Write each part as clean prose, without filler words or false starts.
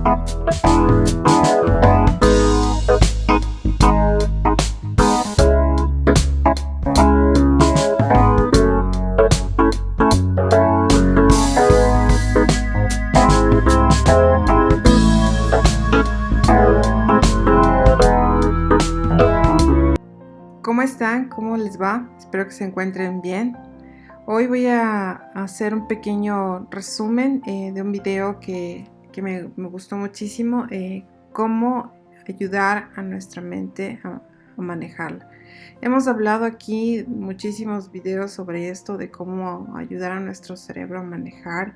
¿Cómo están? ¿Cómo les va? Espero que se encuentren bien. Hoy voy a hacer un pequeño resumen de un video que me gustó muchísimo, cómo ayudar a nuestra mente a manejarla. Hemos hablado aquí muchísimos videos sobre esto, de cómo ayudar a nuestro cerebro a manejar,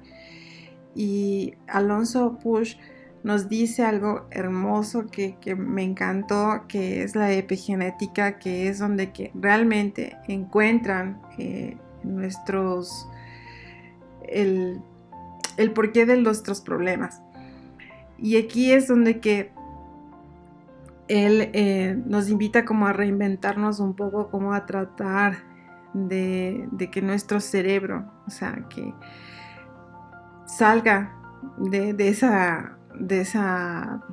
y Alonso Puig nos dice algo hermoso que me encantó, que es la epigenética, que es donde que realmente encuentran el porqué de nuestros problemas. Y aquí es donde que él nos invita como a reinventarnos un poco, como a tratar de que nuestro cerebro, o sea, que salga de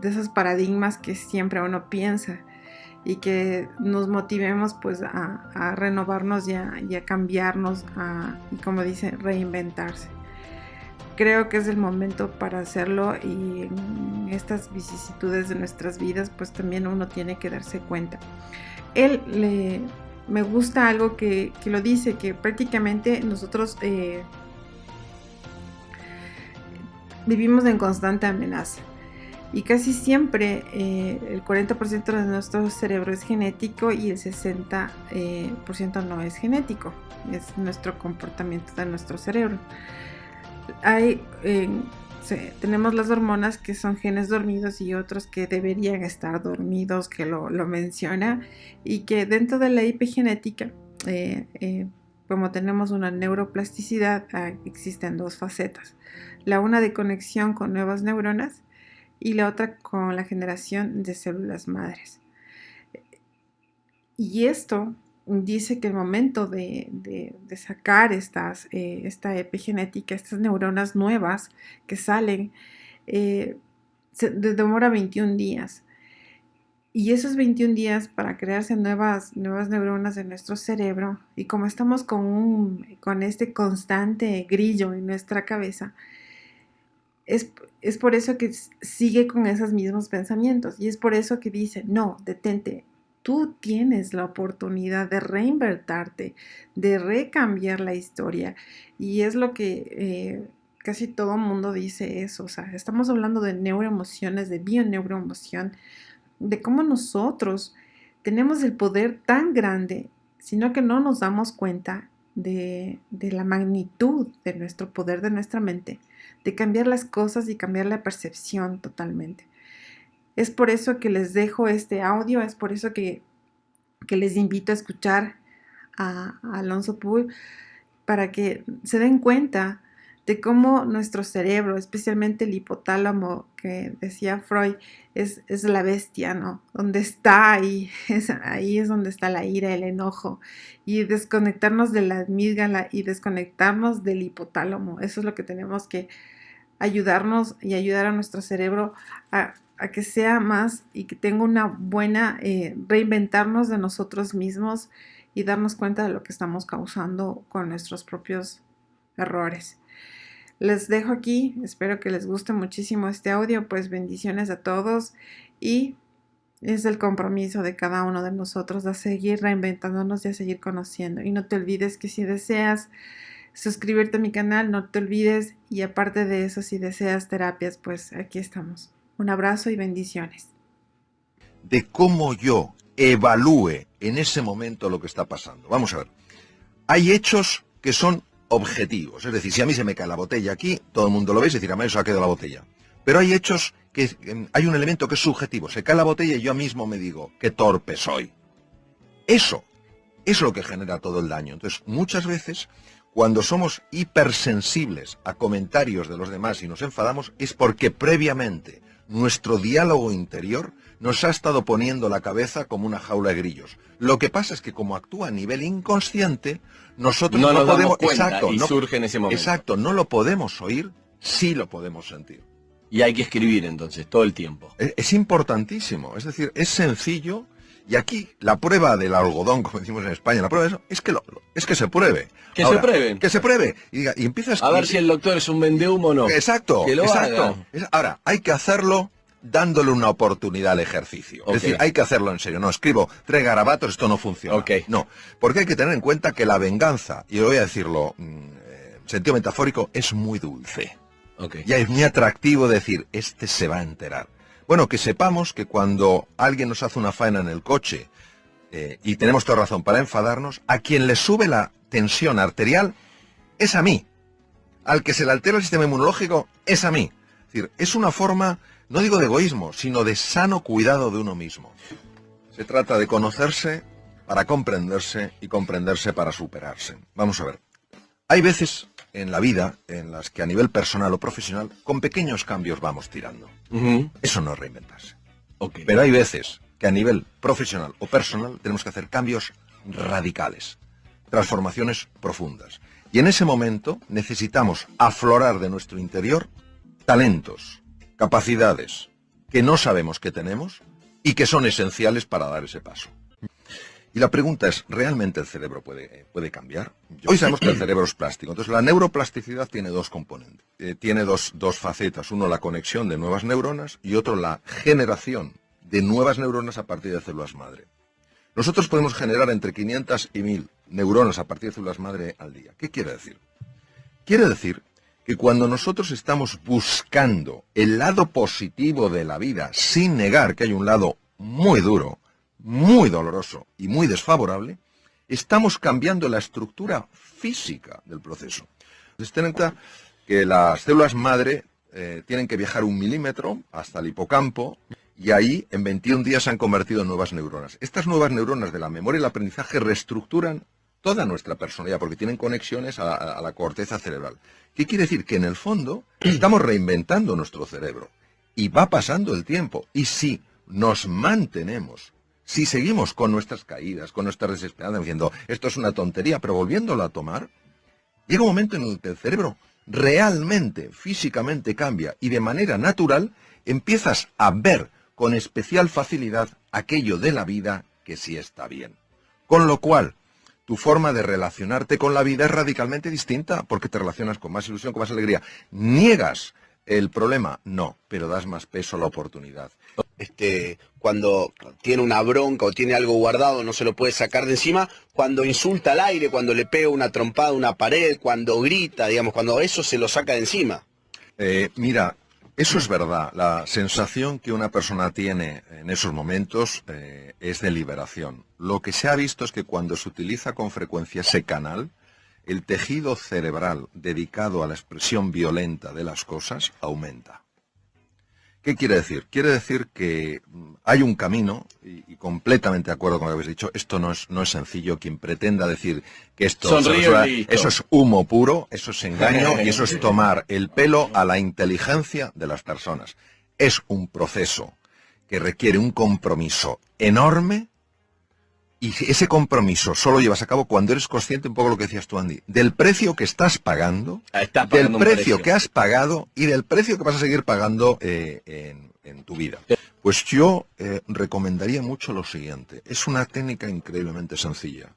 esos paradigmas que siempre uno piensa, y que nos motivemos pues a renovarnos y a cambiarnos, y como dice, reinventarse. Creo que es el momento para hacerlo, y en estas vicisitudes de nuestras vidas pues también uno tiene que darse cuenta. Me gusta algo que lo dice, que prácticamente nosotros vivimos en constante amenaza, y casi siempre el 40% de nuestro cerebro es genético y el 60% no es genético, es nuestro comportamiento de nuestro cerebro. Tenemos las hormonas, que son genes dormidos, y otros que deberían estar dormidos, que lo menciona, y que dentro de la epigenética, como tenemos una neuroplasticidad, existen dos facetas: la una de conexión con nuevas neuronas, y la otra con la generación de células madres. Y esto dice que el momento de sacar esta epigenética, estas neuronas nuevas que salen, se demora 21 días. Y esos 21 días para crearse nuevas neuronas en nuestro cerebro, y como estamos con este constante grillo en nuestra cabeza, es por eso que sigue con esos mismos pensamientos, y es por eso que dice: no, detente, tú tienes la oportunidad de reinvertirte, de recambiar la historia. Y es lo que casi todo el mundo dice eso. O sea, estamos hablando de neuroemociones, de bioneuroemoción, de cómo nosotros tenemos el poder tan grande, sino que no nos damos cuenta de la magnitud de nuestro poder, de nuestra mente, de cambiar las cosas y cambiar la percepción totalmente. Es por eso que les dejo este audio, es por eso que les invito a escuchar a Alonso Puig, para que se den cuenta de cómo nuestro cerebro, especialmente el hipotálamo, que decía Freud, es la bestia, ¿no? Donde está ahí es donde está la ira, el enojo, y desconectarnos de la amígdala y desconectarnos del hipotálamo. Eso es lo que tenemos que ayudarnos y ayudar a nuestro cerebro a que sea más y que tenga una buena, reinventarnos de nosotros mismos y darnos cuenta de lo que estamos causando con nuestros propios errores. Les dejo aquí, espero que les guste muchísimo este audio, pues bendiciones a todos, y es el compromiso de cada uno de nosotros a seguir reinventándonos y a seguir conociendo. Y no te olvides que si deseas suscribirte a mi canal, no te olvides, y aparte de eso, si deseas terapias, pues aquí estamos. Un abrazo y bendiciones. De cómo yo evalúe en ese momento lo que está pasando. Vamos a ver. Hay hechos que son objetivos. Es decir, si a mí se me cae la botella aquí, todo el mundo lo ve y se decir: a mí se ha quedado la botella. Pero hay hechos que hay un elemento que es subjetivo. Se cae la botella y yo mismo me digo: qué torpe soy. Eso es lo que genera todo el daño. Entonces, muchas veces, cuando somos hipersensibles a comentarios de los demás y nos enfadamos, es porque previamente nuestro diálogo interior nos ha estado poniendo la cabeza como una jaula de grillos. Lo que pasa es que, como actúa a nivel inconsciente, nosotros no podemos... Exacto, y surge en ese momento. Exacto, no lo podemos oír, sí lo podemos sentir. Y hay que escribir entonces, todo el tiempo. Es importantísimo, es decir, es sencillo. Y aquí la prueba del algodón, como decimos en España, la prueba de eso es que, es que se pruebe. Que Ahora, se prueben. Que se pruebe. Y empiezas A ver si el doctor es un vendehumo o no. Exacto, Que lo exacto. haga. Ahora, hay que hacerlo dándole una oportunidad al ejercicio. Okay. Es decir, hay que hacerlo en serio. No, escribo 3 garabatos, esto no funciona. Okay. No, porque hay que tener en cuenta que la venganza, y voy a decirlo en sentido metafórico, es muy dulce. Okay. Ya es muy atractivo decir, este se va a enterar. Bueno, que sepamos que cuando alguien nos hace una faena en el coche, y tenemos toda razón para enfadarnos, a quien le sube la tensión arterial es a mí. Al que se le altera el sistema inmunológico es a mí. Es decir, es una forma, no digo de egoísmo, sino de sano cuidado de uno mismo. Se trata de conocerse para comprenderse y comprenderse para superarse. Vamos a ver. Hay veces en la vida en las que a nivel personal o profesional, con pequeños cambios vamos tirando. Eso no es reinventarse. Okay. Pero hay veces que a nivel profesional o personal tenemos que hacer cambios radicales, transformaciones profundas. Y en ese momento necesitamos aflorar de nuestro interior talentos, capacidades que no sabemos que tenemos y que son esenciales para dar ese paso. Y la pregunta es, ¿realmente el cerebro puede cambiar? Hoy sabemos que el cerebro es plástico. Entonces, la neuroplasticidad tiene dos componentes. Tiene dos facetas. Uno, la conexión de nuevas neuronas y otro, la generación de nuevas neuronas a partir de células madre. Nosotros podemos generar entre 500 y 1000 neuronas a partir de células madre al día. ¿Qué quiere decir? Quiere decir que cuando nosotros estamos buscando el lado positivo de la vida, sin negar que hay un lado muy duro, muy doloroso y muy desfavorable, estamos cambiando la estructura física del proceso. Entonces, ten en cuenta que las células madre tienen que viajar 1 milímetro hasta el hipocampo, y ahí en 21 días se han convertido en nuevas neuronas. Estas nuevas neuronas de la memoria y el aprendizaje reestructuran toda nuestra personalidad, porque tienen conexiones a la corteza cerebral. ¿Qué quiere decir? Que en el fondo estamos reinventando nuestro cerebro. Y va pasando el tiempo. Y si nos mantenemos, si seguimos con nuestras caídas, con nuestras desesperanzas, diciendo, esto es una tontería, pero volviéndolo a tomar, llega un momento en el que el cerebro realmente, físicamente cambia, y de manera natural empiezas a ver con especial facilidad aquello de la vida que sí está bien. Con lo cual, tu forma de relacionarte con la vida es radicalmente distinta, porque te relacionas con más ilusión, con más alegría. ¿Niegas el problema? No, pero das más peso a la oportunidad. Cuando tiene una bronca o tiene algo guardado, no se lo puede sacar de encima, cuando insulta al aire, cuando le pega una trompada a una pared, cuando grita, digamos, cuando eso se lo saca de encima. Mira, eso es verdad. La sensación que una persona tiene en esos momentos es de liberación. Lo que se ha visto es que cuando se utiliza con frecuencia ese canal, el tejido cerebral dedicado a la expresión violenta de las cosas aumenta. ¿Qué quiere decir? Quiere decir que hay un camino, y completamente de acuerdo con lo que habéis dicho, esto no es sencillo. Quien pretenda decir que esto eso es humo puro, eso es engaño y eso es tomar el pelo a la inteligencia de las personas. Es un proceso que requiere un compromiso enorme, y ese compromiso solo llevas a cabo cuando eres consciente, un poco lo que decías tú, Andy, del precio que estás pagando, del precio que has pagado y del precio que vas a seguir pagando en tu vida. Pues yo recomendaría mucho lo siguiente. Es una técnica increíblemente sencilla.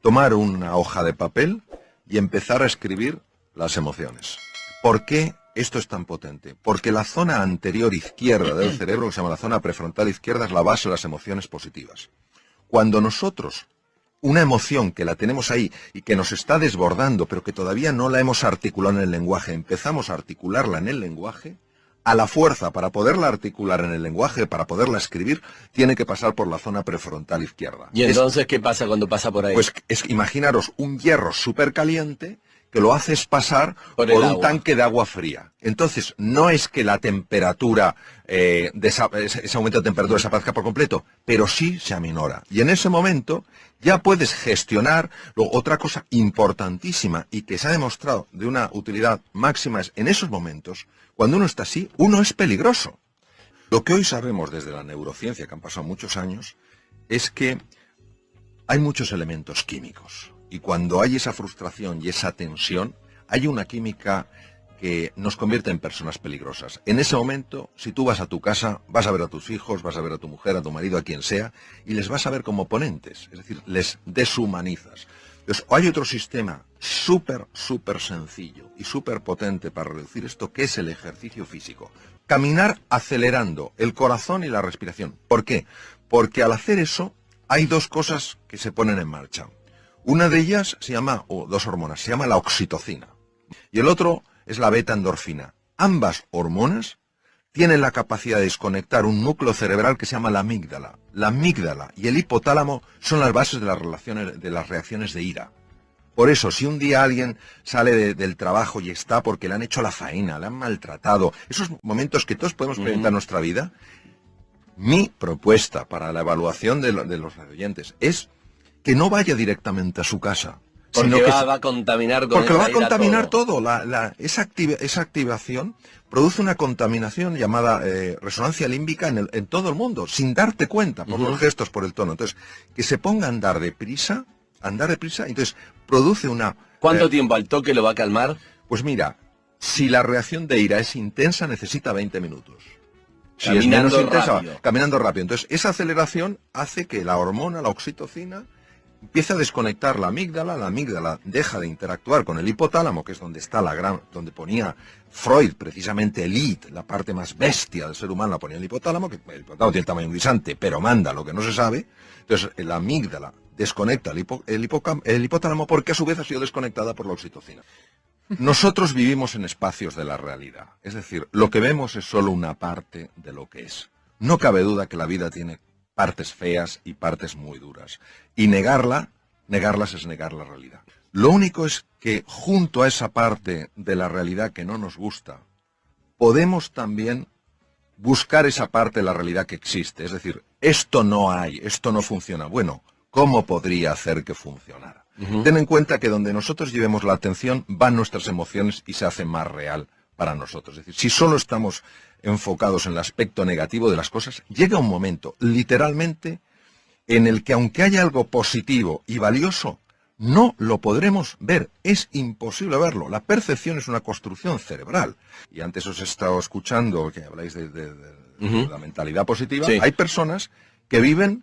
Tomar una hoja de papel y empezar a escribir las emociones. ¿Por qué esto es tan potente? Porque la zona anterior izquierda del cerebro, que se llama la zona prefrontal izquierda, es la base de las emociones positivas. Cuando nosotros, una emoción que la tenemos ahí y que nos está desbordando, pero que todavía no la hemos articulado en el lenguaje, empezamos a articularla en el lenguaje, a la fuerza para poderla articular en el lenguaje, para poderla escribir, tiene que pasar por la zona prefrontal izquierda. ¿Y entonces qué pasa cuando pasa por ahí? Pues imaginaros un hierro súper caliente que lo haces pasar por un tanque de agua fría. Entonces, no es que la temperatura, ese aumento de temperatura desaparezca por completo, pero sí se aminora. Y en ese momento ya puedes gestionar. Luego, otra cosa importantísima y que se ha demostrado de una utilidad máxima es, en esos momentos, cuando uno está así, uno es peligroso. Lo que hoy sabemos desde la neurociencia, que han pasado muchos años, es que hay muchos elementos químicos. Y cuando hay esa frustración y esa tensión, hay una química que nos convierte en personas peligrosas. En ese momento, si tú vas a tu casa, vas a ver a tus hijos, vas a ver a tu mujer, a tu marido, a quien sea, y les vas a ver como oponentes, es decir, les deshumanizas. Entonces, hay otro sistema súper sencillo y súper potente para reducir esto, que es el ejercicio físico. Caminar acelerando el corazón y la respiración. ¿Por qué? Porque al hacer eso, hay dos cosas que se ponen en marcha. Una de ellas se llama, o dos hormonas, se llama la oxitocina. Y el otro es la beta-endorfina. Ambas hormonas tienen la capacidad de desconectar un núcleo cerebral que se llama la amígdala. La amígdala y el hipotálamo son las bases de las reacciones de ira. Por eso, si un día alguien sale del trabajo y está porque le han hecho la faena, le han maltratado, esos momentos que todos podemos experimentar en nuestra vida, mi propuesta para la evaluación de los oyentes es que no vaya directamente a su casa. Porque va a contaminar con porque lo va a esa ira contaminar todo. Esa activación produce una contaminación llamada resonancia límbica en todo el mundo, sin darte cuenta, por los gestos, por el tono. Entonces, que se ponga a andar deprisa, entonces produce una... ¿Cuánto tiempo al toque lo va a calmar? Pues mira, si la reacción de ira es intensa, necesita 20 minutos. Si Caminando es menos intensa, rápido. caminando rápido. Entonces, esa aceleración hace que la hormona, la oxitocina, empieza a desconectar la amígdala deja de interactuar con el hipotálamo, que es donde está donde ponía Freud, precisamente el id, la parte más bestia del ser humano, la ponía el hipotálamo, que el hipotálamo tiene tamaño guisante, pero manda lo que no se sabe. Entonces, la amígdala desconecta el hipotálamo porque a su vez ha sido desconectada por la oxitocina. Nosotros vivimos en espacios de la realidad, es decir, lo que vemos es solo una parte de lo que es. No cabe duda que la vida tiene partes feas y partes muy duras. Y negarlas es negar la realidad. Lo único es que junto a esa parte de la realidad que no nos gusta, podemos también buscar esa parte de la realidad que existe. Es decir, esto no hay, esto no funciona. Bueno, ¿cómo podría hacer que funcionara? Ten en cuenta que donde nosotros llevemos la atención van nuestras emociones y se hace más real para nosotros. Es decir, si solo estamos enfocados en el aspecto negativo de las cosas, llega un momento, literalmente, en el que aunque haya algo positivo y valioso, no lo podremos ver. Es imposible verlo. La percepción es una construcción cerebral. Y antes os he estado escuchando que habláis de la mentalidad positiva. Sí. Hay personas que viven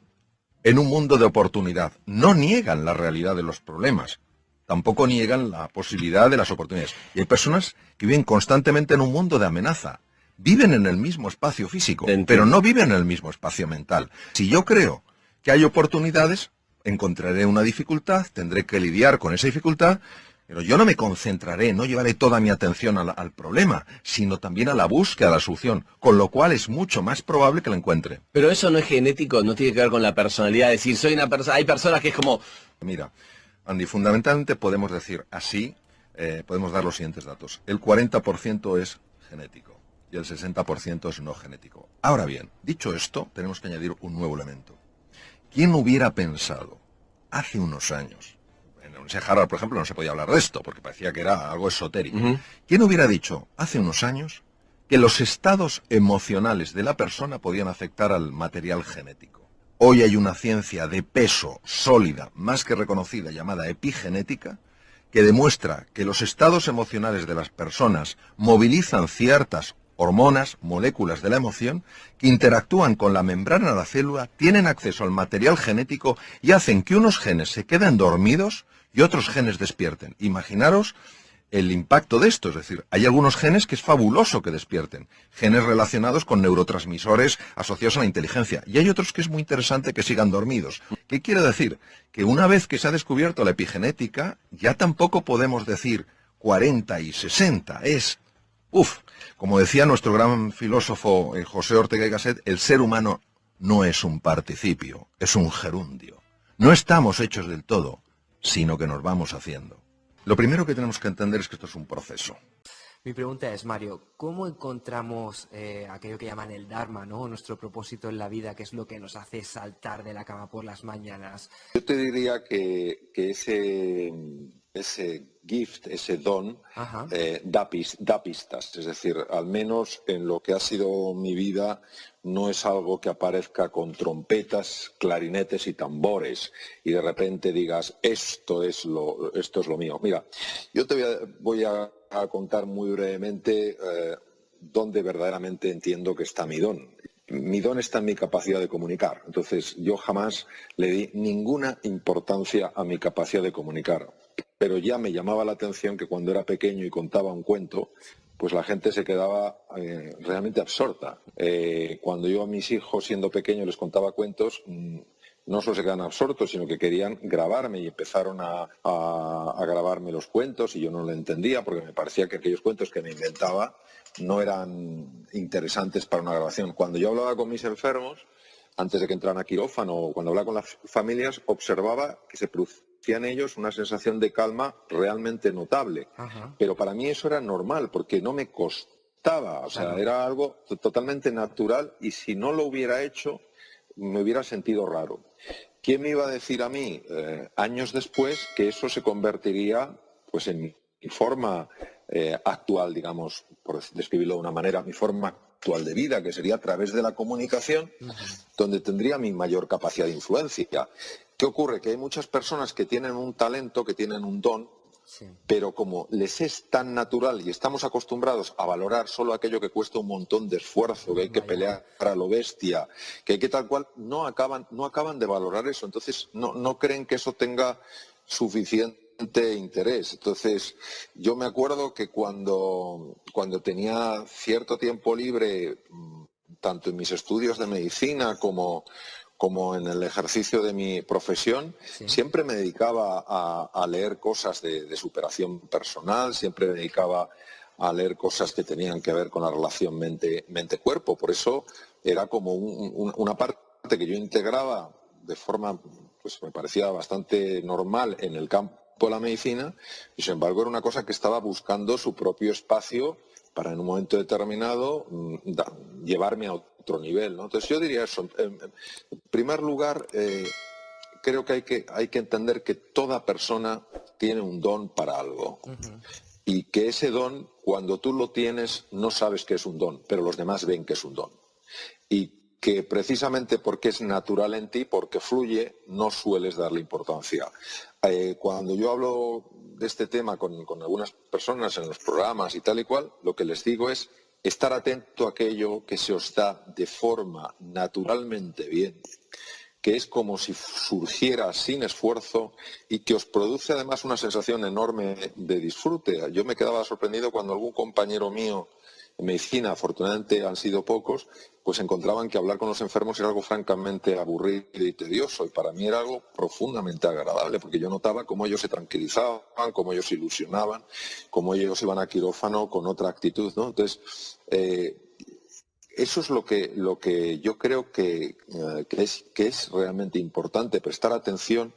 en un mundo de oportunidad. No niegan la realidad de los problemas. Tampoco niegan la posibilidad de las oportunidades. Y hay personas que viven constantemente en un mundo de amenaza. Viven en el mismo espacio físico, pero no viven en el mismo espacio mental. Si yo creo que hay oportunidades, encontraré una dificultad, tendré que lidiar con esa dificultad, pero yo no me concentraré, no llevaré toda mi atención al problema, sino también a la búsqueda de la solución, con lo cual es mucho más probable que la encuentre. Pero eso no es genético, no tiene que ver con la personalidad. Es decir, soy una persona, hay personas que es como... Mira, Andy, fundamentalmente podemos decir así, podemos dar los siguientes datos. El 40% es genético y el 60% es no genético. Ahora bien, dicho esto, tenemos que añadir un nuevo elemento. ¿Quién hubiera pensado hace unos años, en la Universidad de Harvard, por ejemplo, no se podía hablar de esto porque parecía que era algo esotérico? ¿Quién hubiera dicho hace unos años que los estados emocionales de la persona podían afectar al material genético? Hoy hay una ciencia de peso sólida, más que reconocida, llamada epigenética, que demuestra que los estados emocionales de las personas movilizan ciertas hormonas, moléculas de la emoción, que interactúan con la membrana de la célula, tienen acceso al material genético y hacen que unos genes se queden dormidos y otros genes despierten. Imaginaros el impacto de esto, es decir, hay algunos genes que es fabuloso que despierten, genes relacionados con neurotransmisores asociados a la inteligencia, y hay otros que es muy interesante que sigan dormidos. ¿Qué quiere decir? Que una vez que se ha descubierto la epigenética, ya tampoco podemos decir 40 y 60, es... como decía nuestro gran filósofo José Ortega y Gasset, el ser humano no es un participio, es un gerundio. No estamos hechos del todo, sino que nos vamos haciendo. Lo primero que tenemos que entender es que esto es un proceso. Mi pregunta es, Mario, ¿cómo encontramos aquello que llaman el Dharma, ¿no? Nuestro propósito en la vida, que es lo que nos hace saltar de la cama por las mañanas? Yo te diría que ese gift, ese don, Ajá. da pistas. Es decir, al menos en lo que ha sido mi vida, no es algo que aparezca con trompetas, clarinetes y tambores y de repente digas, esto es lo mío. Mira, yo te voy a contar muy brevemente dónde verdaderamente entiendo que está mi don. Mi don está en mi capacidad de comunicar. Entonces, yo jamás le di ninguna importancia a mi capacidad de comunicar. Pero ya me llamaba la atención que cuando era pequeño y contaba un cuento, pues la gente se quedaba realmente absorta. Cuando yo a mis hijos, siendo pequeños, les contaba cuentos, no solo se quedan absortos, sino que querían grabarme y empezaron a grabarme los cuentos y yo no lo entendía porque me parecía que aquellos cuentos que me inventaba no eran interesantes para una grabación. Cuando yo hablaba con mis enfermos, antes de que entraran a quirófano o cuando hablaba con las familias, observaba que se producía en ellos una sensación de calma realmente notable. Ajá. Pero para mí eso era normal porque no me costaba, o sea, Claro. era algo totalmente natural y si no lo hubiera hecho me hubiera sentido raro. ¿Quién me iba a decir a mí años después que eso se convertiría pues en mi forma actual, digamos, por describirlo de una manera, mi forma actual de vida, que sería a través de la comunicación, donde tendría mi mayor capacidad de influencia? ¿Qué ocurre? Que hay muchas personas que tienen un talento, que tienen un don, Sí. pero como les es tan natural y estamos acostumbrados a valorar solo aquello que cuesta un montón de esfuerzo, que hay que Vaya. pelear a lo bestia, que hay que tal cual, no acaban de valorar eso. Entonces no creen que eso tenga suficiente interés. Entonces yo me acuerdo que cuando tenía cierto tiempo libre, tanto en mis estudios de medicina como en el ejercicio de mi profesión, Sí. siempre me dedicaba a leer cosas de superación personal, siempre me dedicaba a leer cosas que tenían que ver con la relación mente-cuerpo. Por eso era como una parte que yo integraba de forma, pues me parecía bastante normal en el campo de la medicina, y sin embargo era una cosa que estaba buscando su propio espacio para en un momento determinado llevarme a otro nivel, ¿no? Entonces yo diría eso. En primer lugar, creo que hay que entender que toda persona tiene un don para algo y que ese don, cuando tú lo tienes, no sabes que es un don, pero los demás ven que es un don. Y que precisamente porque es natural en ti, porque fluye, no sueles darle importancia. Cuando yo hablo de este tema con algunas personas en los programas y tal y cual, lo que les digo es estar atento a aquello que se os da de forma naturalmente bien, que es como si surgiera sin esfuerzo y que os produce además una sensación enorme de disfrute. Yo me quedaba sorprendido cuando algún compañero mío en medicina, afortunadamente han sido pocos, pues encontraban que hablar con los enfermos era algo francamente aburrido y tedioso, y para mí era algo profundamente agradable, porque yo notaba cómo ellos se tranquilizaban, cómo ellos se ilusionaban, cómo ellos iban a quirófano con otra actitud, ¿no? Entonces, eso es lo que yo creo que es realmente importante, prestar atención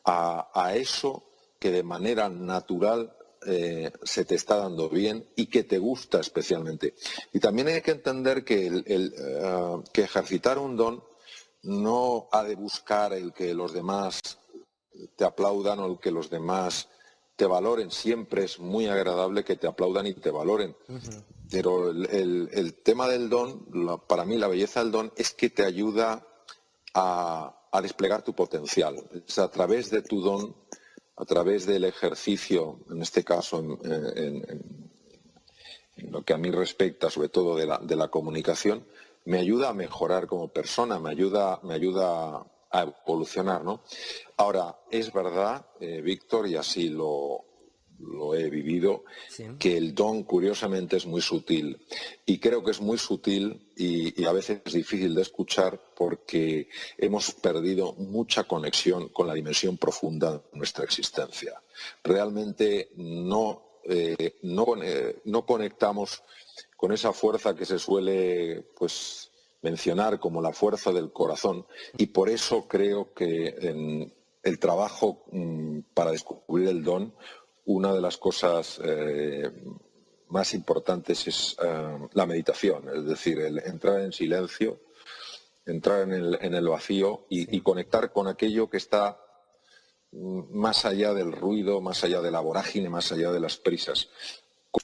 a eso que de manera natural se te está dando bien y que te gusta especialmente. Y también hay que entender que, que ejercitar un don no ha de buscar el que los demás te aplaudan o el que los demás te valoren. Siempre es muy agradable que te aplaudan y te valoren. Pero el tema del don, para mí la belleza del don es que te ayuda a desplegar tu potencial. Es a través de tu don, a través del ejercicio, en este caso en lo que a mí respecta, sobre todo de la comunicación, me ayuda a mejorar como persona, me ayuda a evolucionar, ¿no? Ahora, es verdad, Víctor, y así lo he vivido, Sí. que el don curiosamente es muy sutil. Y creo que es muy sutil y a veces es difícil de escuchar porque hemos perdido mucha conexión con la dimensión profunda de nuestra existencia. Realmente no conectamos con esa fuerza que se suele pues, mencionar como la fuerza del corazón, y por eso creo que en el trabajo para descubrir el don, una de las cosas más importantes es la meditación, es decir, el entrar en silencio, entrar en el vacío y conectar con aquello que está más allá del ruido, más allá de la vorágine, más allá de las prisas.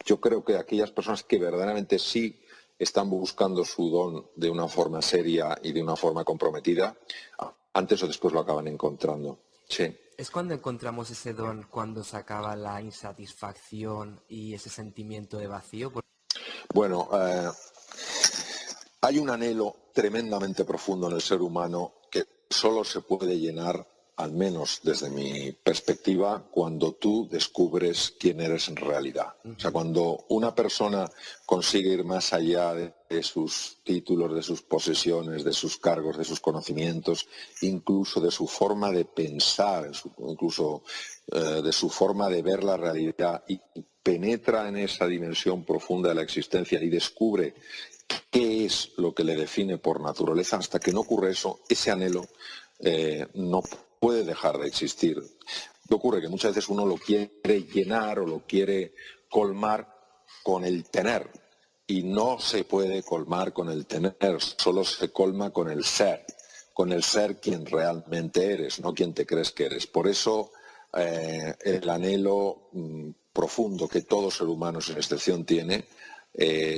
Yo creo que aquellas personas que verdaderamente sí están buscando su don de una forma seria y de una forma comprometida, antes o después lo acaban encontrando. Sí. ¿Es cuando encontramos ese don, cuando se acaba la insatisfacción y ese sentimiento de vacío? Bueno, hay un anhelo tremendamente profundo en el ser humano que solo se puede llenar, al menos desde mi perspectiva, cuando tú descubres quién eres en realidad. O sea, cuando una persona consigue ir más allá de sus títulos, de sus posesiones, de sus cargos, de sus conocimientos, incluso de su forma de pensar, incluso de su forma de ver la realidad, y penetra en esa dimensión profunda de la existencia y descubre qué es lo que le define por naturaleza, hasta que no ocurre eso, ese anhelo no puede dejar de existir. ¿Qué ocurre? Que muchas veces uno lo quiere llenar o lo quiere colmar con el tener, y no se puede colmar con el tener, solo se colma con el ser quien realmente eres, no quien te crees que eres. Por eso el anhelo profundo que todo ser humano sin excepción tiene,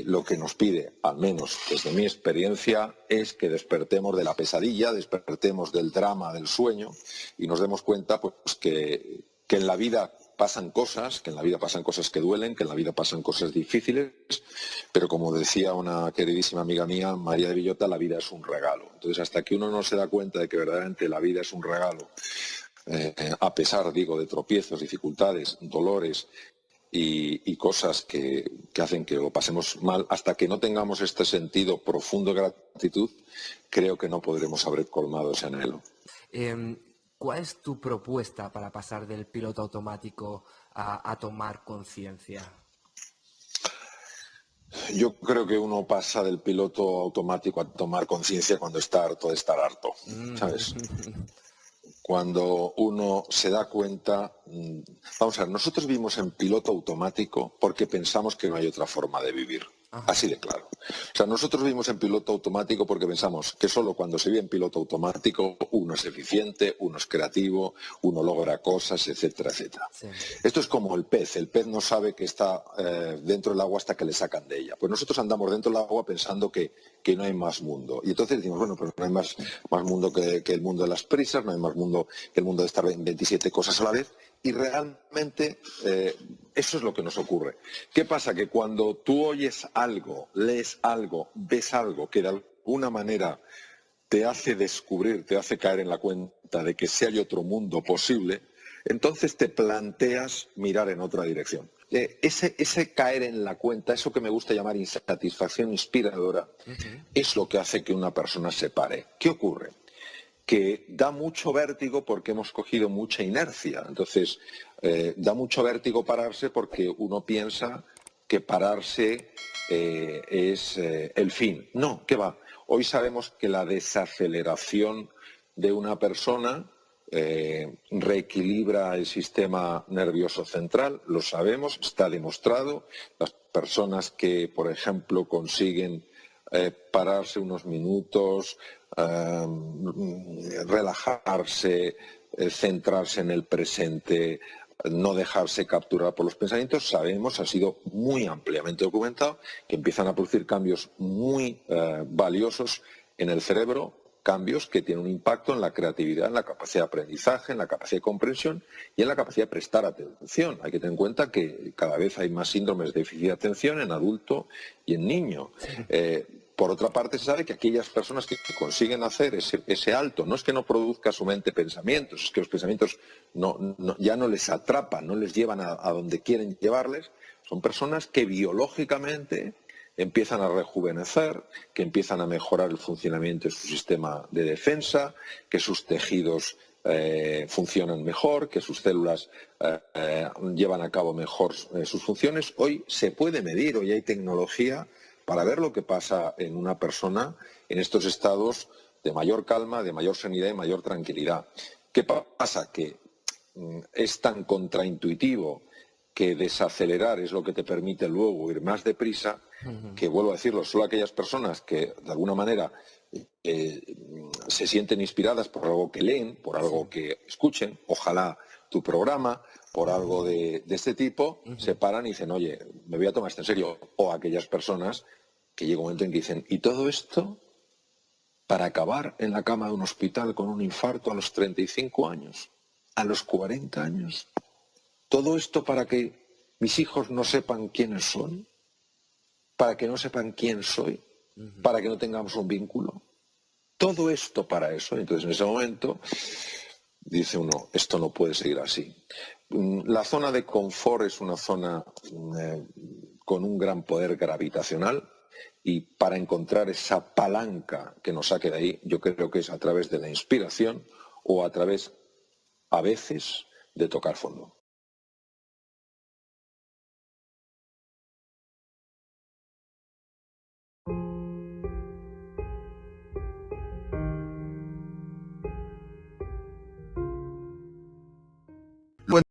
lo que nos pide, al menos desde mi experiencia, es que despertemos de la pesadilla, despertemos del drama del sueño y nos demos cuenta pues, que en la vida pasan cosas, que en la vida pasan cosas que duelen, que en la vida pasan cosas difíciles, pero como decía una queridísima amiga mía, María de Villota, la vida es un regalo. Entonces, hasta que uno no se da cuenta de que verdaderamente la vida es un regalo, a pesar, digo, de tropiezos, dificultades, dolores y cosas que hacen que lo pasemos mal, hasta que no tengamos este sentido profundo de gratitud, creo que no podremos haber colmado ese anhelo. ¿Cuál es tu propuesta para pasar del piloto automático a tomar conciencia? Yo creo que uno pasa del piloto automático a tomar conciencia cuando está harto de estar harto, ¿sabes? Cuando uno se da cuenta, vamos a ver, nosotros vivimos en piloto automático porque pensamos que no hay otra forma de vivir. Así de claro. O sea, nosotros vivimos en piloto automático porque pensamos que solo cuando se vive en piloto automático uno es eficiente, uno es creativo, uno logra cosas, etcétera, etcétera. Sí. Esto es como el pez. El pez no sabe que está dentro del agua hasta que le sacan de ella. Pues nosotros andamos dentro del agua pensando que no hay más mundo. Y entonces decimos, bueno, pero no hay más mundo que el mundo de las prisas, no hay más mundo que el mundo de estar en 27 cosas a la vez. Y realmente eso es lo que nos ocurre. ¿Qué pasa? Que cuando tú oyes algo, lees algo, ves algo que de alguna manera te hace descubrir, te hace caer en la cuenta de que sí hay otro mundo posible, entonces te planteas mirar en otra dirección. Ese caer en la cuenta, eso que me gusta llamar insatisfacción inspiradora, es lo que hace que una persona se pare. ¿Qué ocurre? Que da mucho vértigo porque hemos cogido mucha inercia. Entonces, da mucho vértigo pararse porque uno piensa que pararse es el fin. No, ¿qué va? Hoy sabemos que la desaceleración de una persona reequilibra el sistema nervioso central, lo sabemos, está demostrado. Las personas que, por ejemplo, consiguen pararse unos minutos, relajarse, centrarse en el presente, no dejarse capturar por los pensamientos, sabemos, ha sido muy ampliamente documentado, que empiezan a producir cambios muy valiosos en el cerebro, cambios que tienen un impacto en la creatividad, en la capacidad de aprendizaje, en la capacidad de comprensión y en la capacidad de prestar atención. Hay que tener en cuenta que cada vez hay más síndromes de déficit de atención en adulto y en niño. Por otra parte, se sabe que aquellas personas que consiguen hacer ese alto, no es que no produzca su mente pensamientos, es que los pensamientos ya no les atrapan, no les llevan a donde quieren llevarles, son personas que biológicamente empiezan a rejuvenecer, que empiezan a mejorar el funcionamiento de su sistema de defensa, que sus tejidos funcionan mejor, que sus células llevan a cabo mejor sus funciones. Hoy se puede medir, hoy hay tecnología para ver lo que pasa en una persona en estos estados de mayor calma, de mayor serenidad y mayor tranquilidad. ¿Qué pasa? Que es tan contraintuitivo que desacelerar es lo que te permite luego ir más deprisa, que vuelvo a decirlo, solo aquellas personas que de alguna manera se sienten inspiradas por algo que leen, por algo que escuchen, ojalá tu programa, por algo de este tipo, se paran y dicen, oye, me voy a tomar esto en serio. O aquellas personas que llega un momento en que dicen, ¿y todo esto para acabar en la cama de un hospital con un infarto a los 35 años? ¿A los 40 años? ¿Todo esto para que mis hijos no sepan quiénes son? ¿Para que no sepan quién soy? ¿Para que no tengamos un vínculo? Todo esto para eso. Entonces, en ese momento, dice uno, esto no puede seguir así. La zona de confort es una zona con un gran poder gravitacional, y para encontrar esa palanca que nos saque de ahí, yo creo que es a través de la inspiración o a través, a veces, de tocar fondo.